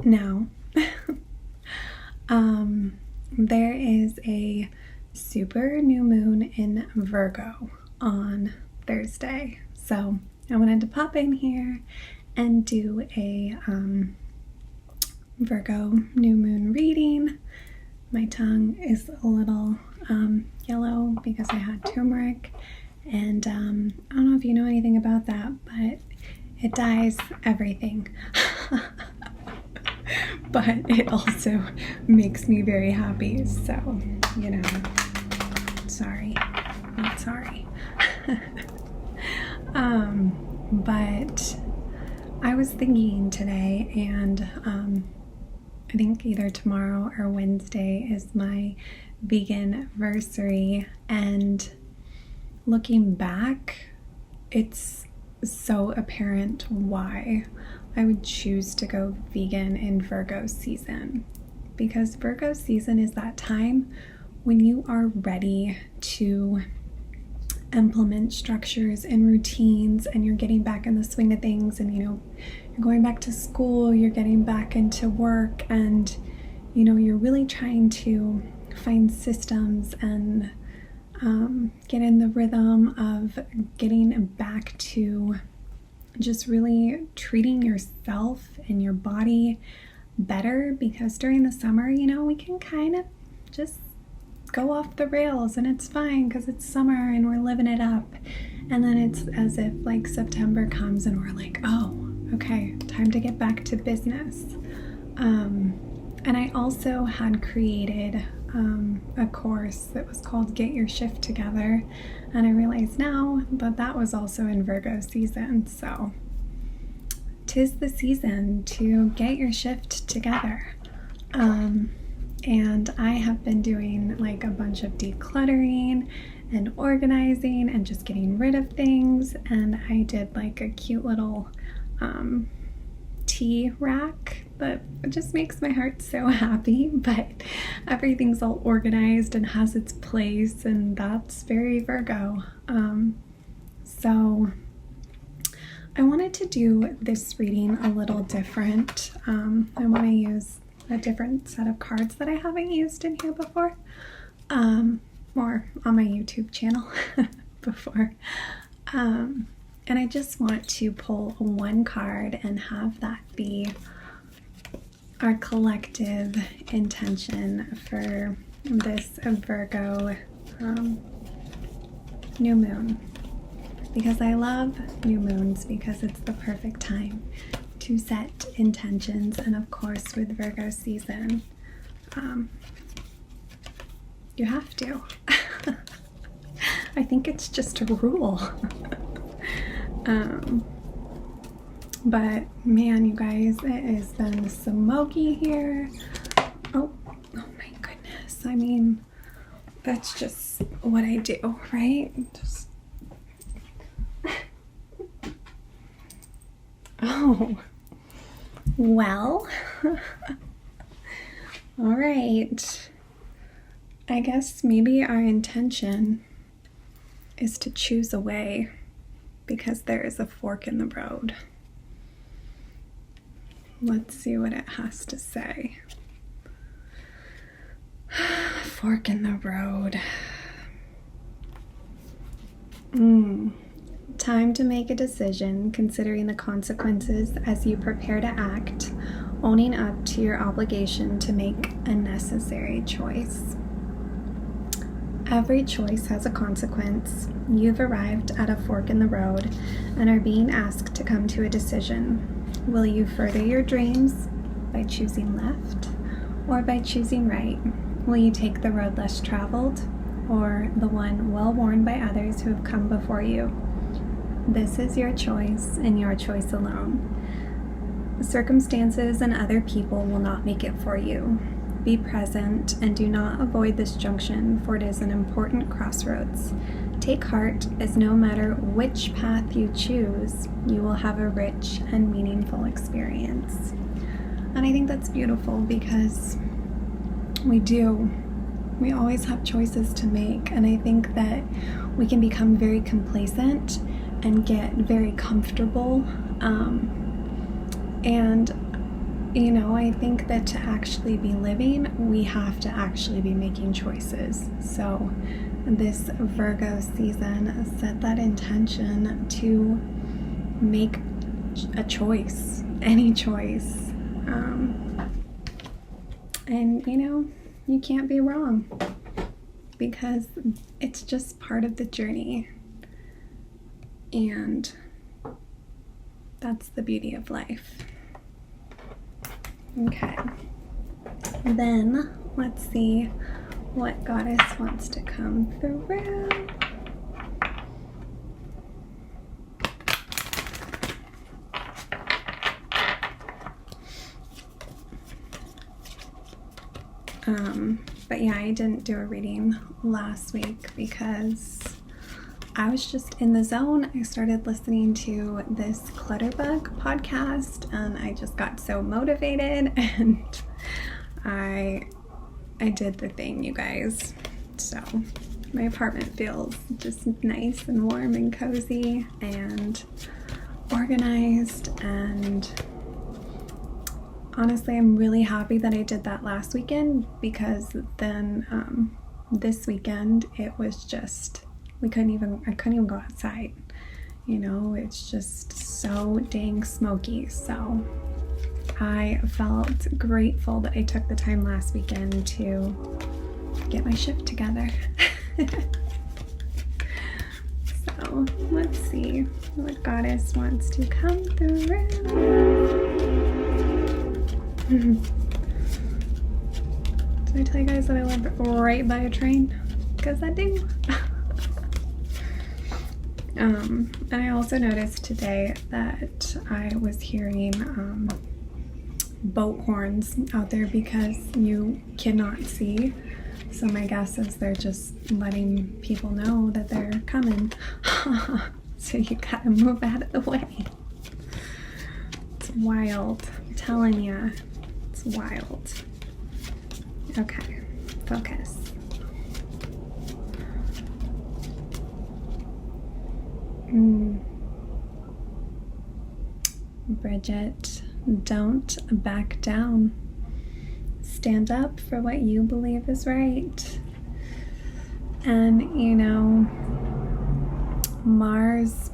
Now, there is a super new moon in Virgo on Thursday. So I wanted to pop in here and do a Virgo new moon reading. My tongue is a little yellow because I had turmeric, and I don't know if you know anything about that, but it dyes everything. But it also makes me very happy, so, you know, sorry, not sorry. But I was thinking today, and I think either tomorrow or Wednesday is my vegan-versary, and looking back, it's so apparent why I would choose to go vegan in Virgo season, because Virgo season is that time when you are ready to implement structures and routines, and you're getting back in the swing of things, and you're going back to school, you're getting back into work, and you're really trying to find systems and get in the rhythm of getting back to just really treating yourself and your body better, because during the summer, we can kind of just go off the rails, and it's fine because it's summer and we're living it up. And then it's as if like September comes and we're like, oh, okay, time to get back to business. And I also had created a course that was called Get Your Shift Together, and I realize now that that was also in Virgo season, so 'tis the season to get your shift together. And I have been doing like a bunch of decluttering and organizing and just getting rid of things, and I did like a cute little tea rack that just makes my heart so happy, but everything's all organized and has its place, and that's very Virgo. So I wanted to do this reading a little different. I want to use a different set of cards that I haven't used in here before, or on my YouTube channel before. And I just want to pull one card and have that be our collective intention for this Virgo new moon, because I love new moons because it's the perfect time to set intentions. And of course with Virgo season, you have to. I think it's just a rule. But man, you guys, it has been smoky here. Oh my goodness. I mean, that's just what I do, right? Just oh, well, all right. I guess maybe our intention is to choose a way, because there is a fork in the road. Let's see what it has to say. Fork in the road. Time to make a decision, considering the consequences as you prepare to act, owning up to your obligation to make a necessary choice. Every choice has a consequence. You've arrived at a fork in the road and are being asked to come to a decision. Will you further your dreams by choosing left or by choosing right? Will you take the road less traveled or the one well worn by others who have come before you? This is your choice and your choice alone. Circumstances and other people will not make it for you. Be present and do not avoid this junction, for it is an important crossroads. Take heart, as no matter which path you choose, you will have a rich and meaningful experience. And I think that's beautiful, because we always have choices to make, and I think that we can become very complacent and get very comfortable, and you know, I think that to actually be living, we have to actually be making choices. So this Virgo season, set that intention to make a choice, any choice. And you know, you can't be wrong because it's just part of the journey. And that's the beauty of life. Okay. Then let's see what goddess wants to come through. But yeah, I didn't do a reading last week because I was just in the zone. I started listening to this Clutterbug podcast and I just got so motivated and I did the thing, you guys. So my apartment feels just nice and warm and cozy and organized, and honestly, I'm really happy that I did that last weekend because then this weekend it was just, I couldn't even go outside. You know, it's just so dang smoky. So I felt grateful that I took the time last weekend to get my shift together. So let's see what goddess wants to come through. Did I tell you guys that I live right by a train? Because I do. And I also noticed today that I was hearing boat horns out there because you cannot see. So my guess is they're just letting people know that they're coming. So you gotta move out of the way. It's wild. I'm telling ya. It's wild. Okay, focus. Bridget, don't back down. Stand up for what you believe is right. And you know, Mars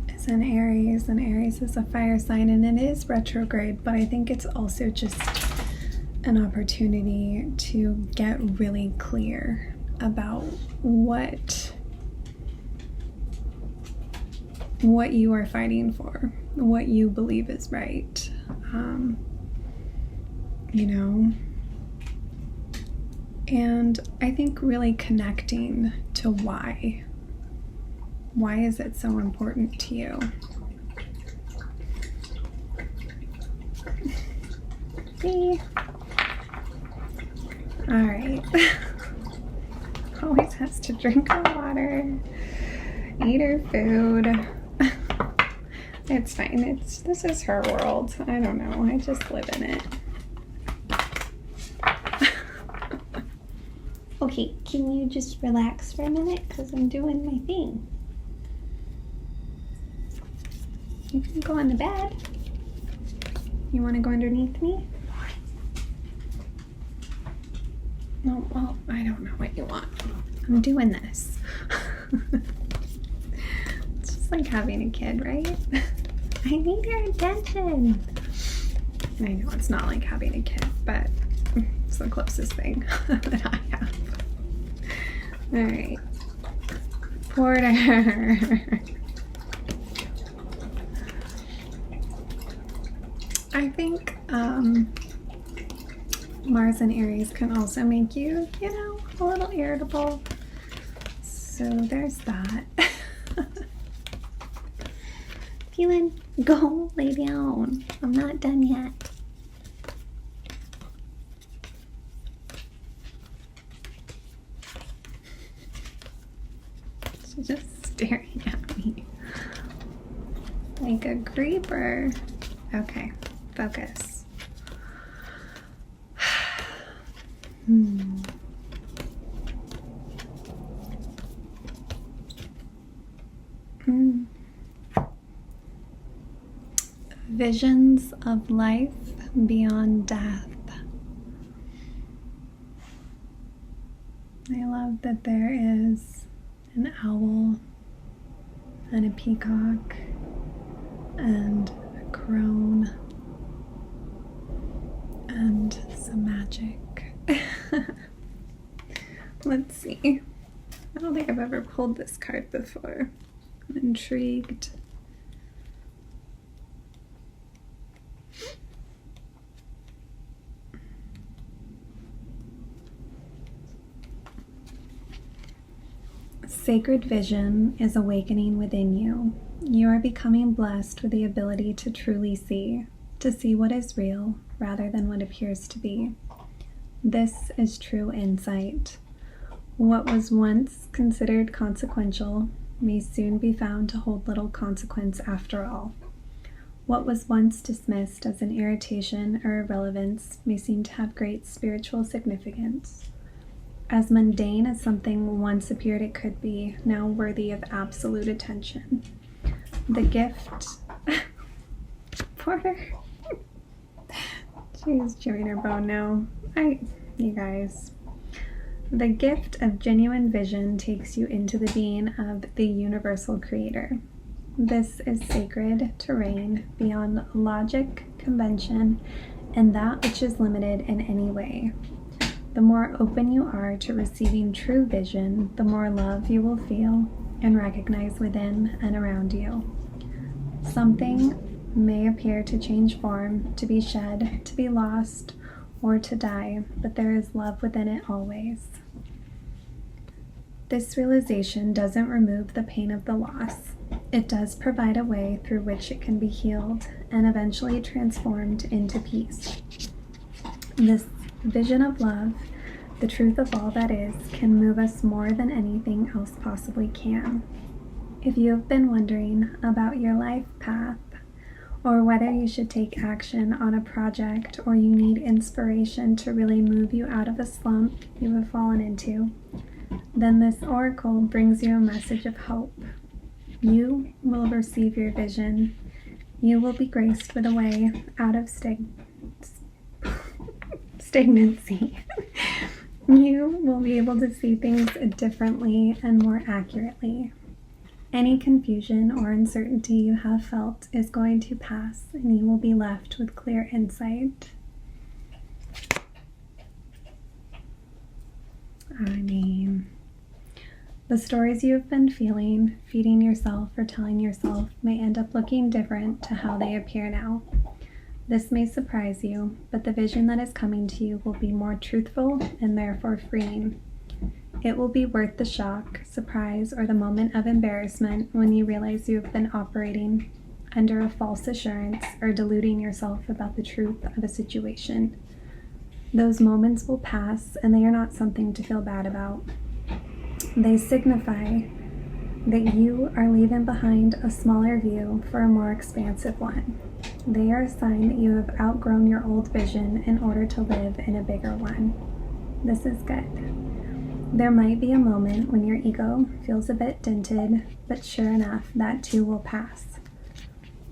is in Aries, and Aries is a fire sign, and it is retrograde, but I think it's also just an opportunity to get really clear about what you are fighting for, what you believe is right. You know, and I think really connecting to why. Why is it so important to you? See? All right. Always has to drink her water, eat her food. It's fine. This is her world. I don't know. I just live in it. Okay, can you just relax for a minute? Because I'm doing my thing. You can go on the bed. You want to go underneath me? No, well, I don't know what you want. I'm doing this. It's just like having a kid, right? I need your attention. I know it's not like having a kid, but it's the closest thing that I have. All right, Porter. I think Mars and Aries can also make you, you know, a little irritable. So there's that. Feeling, go lay down. I'm not done yet. She's just staring at me like a creeper. Okay, focus. Visions of life beyond death. I love that there is an owl and a peacock and a crone and some magic. Let's see. I don't think I've ever pulled this card before. I'm intrigued. Sacred vision is awakening within you. You are becoming blessed with the ability to truly see, to see what is real rather than what appears to be. This is true insight. What was once considered consequential may soon be found to hold little consequence after all. What was once dismissed as an irritation or irrelevance may seem to have great spiritual significance. As mundane as something once appeared it could be, now worthy of absolute attention. The gift... Porter. She's chewing her bone now. You guys. The gift of genuine vision takes you into the being of the universal creator. This is sacred terrain beyond logic, convention, and that which is limited in any way. The more open you are to receiving true vision, the more love you will feel and recognize within and around you. Something may appear to change form, to be shed, to be lost, or to die, but there is love within it always. This realization doesn't remove the pain of the loss. It does provide a way through which it can be healed and eventually transformed into peace. This vision of love, the truth of all that is, can move us more than anything else possibly can. If you have been wondering about your life path, or whether you should take action on a project, or you need inspiration to really move you out of a slump you have fallen into, then this oracle brings you a message of hope. You will receive your vision. You will be graced with a way out of stagnancy. You will be able to see things differently and more accurately. Any confusion or uncertainty you have felt is going to pass, and you will be left with clear insight. The stories you have been feeding yourself or telling yourself may end up looking different to how they appear now. This may surprise you, but the vision that is coming to you will be more truthful and therefore freeing. It will be worth the shock, surprise, or the moment of embarrassment when you realize you have been operating under a false assurance or deluding yourself about the truth of a situation. Those moments will pass, and they are not something to feel bad about. They signify that you are leaving behind a smaller view for a more expansive one. They are a sign that you have outgrown your old vision in order to live in a bigger one. This is good. There might be a moment when your ego feels a bit dented, but sure enough, that too will pass.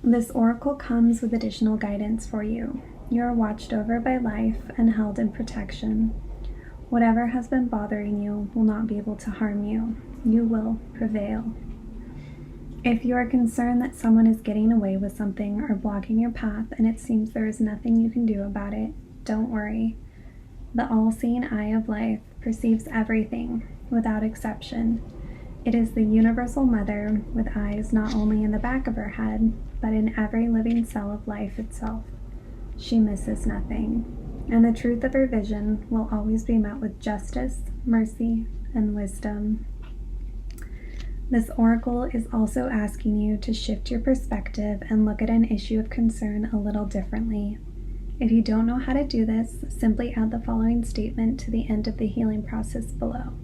This oracle comes with additional guidance for you. You are watched over by life and held in protection. Whatever has been bothering you will not be able to harm you. You will prevail. If you are concerned that someone is getting away with something or blocking your path and it seems there is nothing you can do about it, don't worry. The all-seeing eye of life perceives everything without exception. It is the universal mother with eyes not only in the back of her head, but in every living cell of life itself. She misses nothing, and the truth of her vision will always be met with justice, mercy, and wisdom. This oracle is also asking you to shift your perspective and look at an issue of concern a little differently. If you don't know how to do this, simply add the following statement to the end of the healing process below.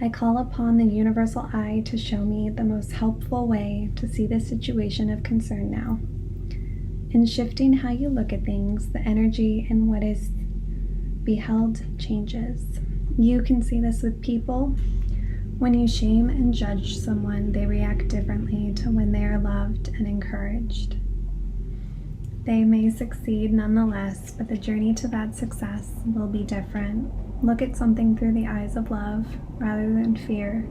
I call upon the universal eye to show me the most helpful way to see this situation of concern now. In shifting how you look at things, the energy in what is beheld changes. You can see this with people. When you shame and judge someone, they react differently to when they are loved and encouraged. They may succeed nonetheless, but the journey to that success will be different. Look at something through the eyes of love rather than fear.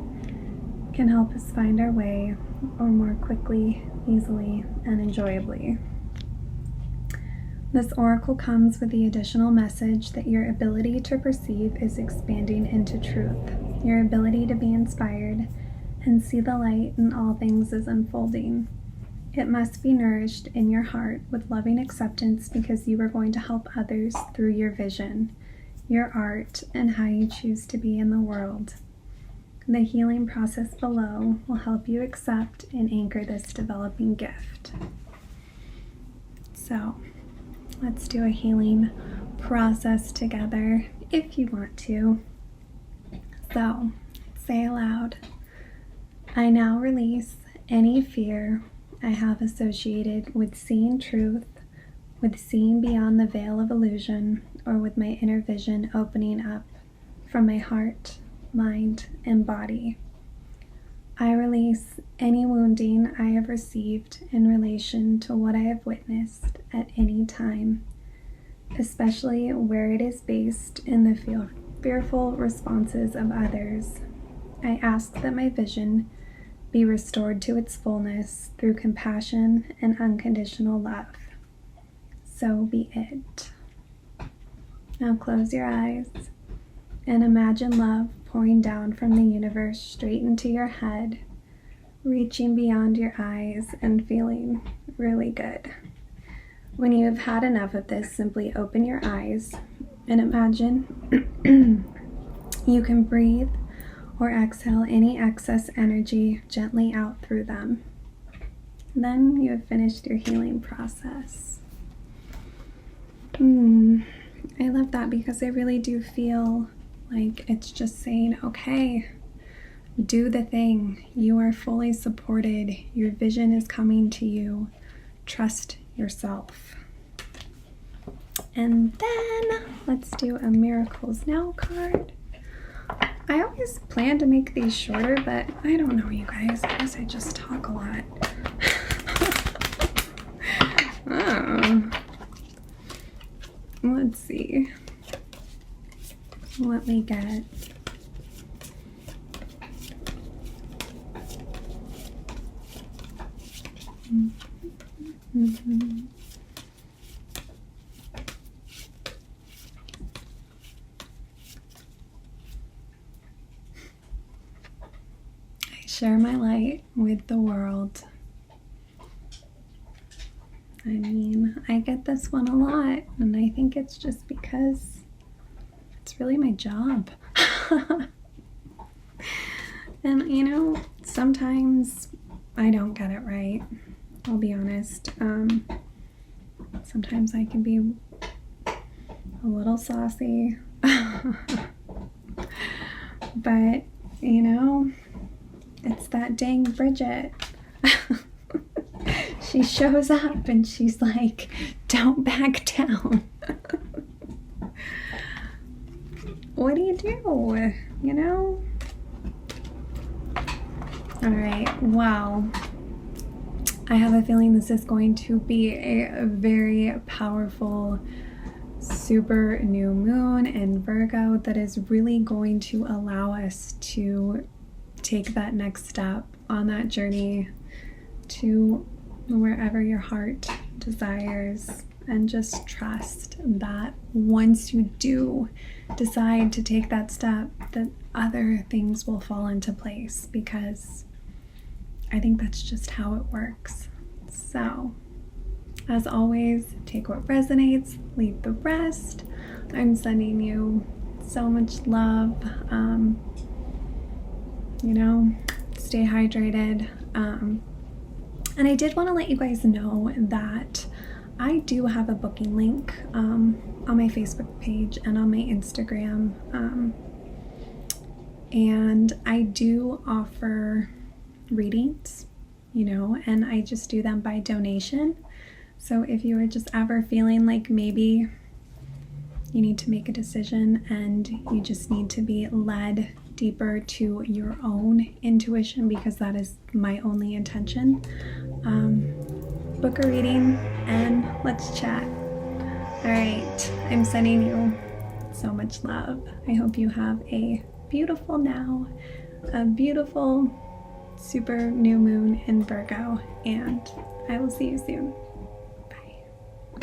It can help us find our way, or more quickly, easily, and enjoyably. This oracle comes with the additional message that your ability to perceive is expanding into truth. Your ability to be inspired and see the light in all things is unfolding. It must be nourished in your heart with loving acceptance because you are going to help others through your vision, your art, and how you choose to be in the world. The healing process below will help you accept and anchor this developing gift. So, let's do a healing process together if you want to. So, say aloud, I now release any fear I have associated with seeing truth, with seeing beyond the veil of illusion, or with my inner vision opening up from my heart, mind, and body. I release any wounding I have received in relation to what I have witnessed at any time, especially where it is based in the fearful responses of others. I ask that my vision be restored to its fullness through compassion and unconditional love. So be it. Now close your eyes and imagine love pouring down from the universe straight into your head, reaching beyond your eyes and feeling really good. When you have had enough of this, simply open your eyes and imagine you can breathe or exhale any excess energy gently out through them. Then you have finished your healing process. I love that because I really do feel like it's just saying, okay, do the thing. You are fully supported. Your vision is coming to you. Trust yourself. And then let's do a Miracles Now card. I always plan to make these shorter, but I don't know, you guys. I guess I just talk a lot. Oh. Let's see what we get. Share my light with the world. I mean, I get this one a lot, and I think it's just because it's really my job. And you know, sometimes I don't get it right. I'll be honest. Sometimes I can be a little saucy. But, you know, it's that dang Bridget. She shows up and she's like, don't back down. What do you do? You know? All right, well, I have a feeling this is going to be a very powerful super new moon in Virgo that is really going to allow us to take that next step on that journey to wherever your heart desires, and just trust that once you do decide to take that step, that other things will fall into place, because I think that's just how it works. So, as always, take what resonates, leave the rest. I'm sending you so much love. You know, stay hydrated. And I did want to let you guys know that I do have a booking link on my Facebook page and on my Instagram. And I do offer readings, you know, and I just do them by donation. So if you are just ever feeling like maybe you need to make a decision and you just need to be led deeper to your own intuition, because that is my only intention, book a reading and let's chat. All right, I'm sending you so much love. I hope you have a beautiful now, a beautiful super new moon in Virgo, and I will see you soon.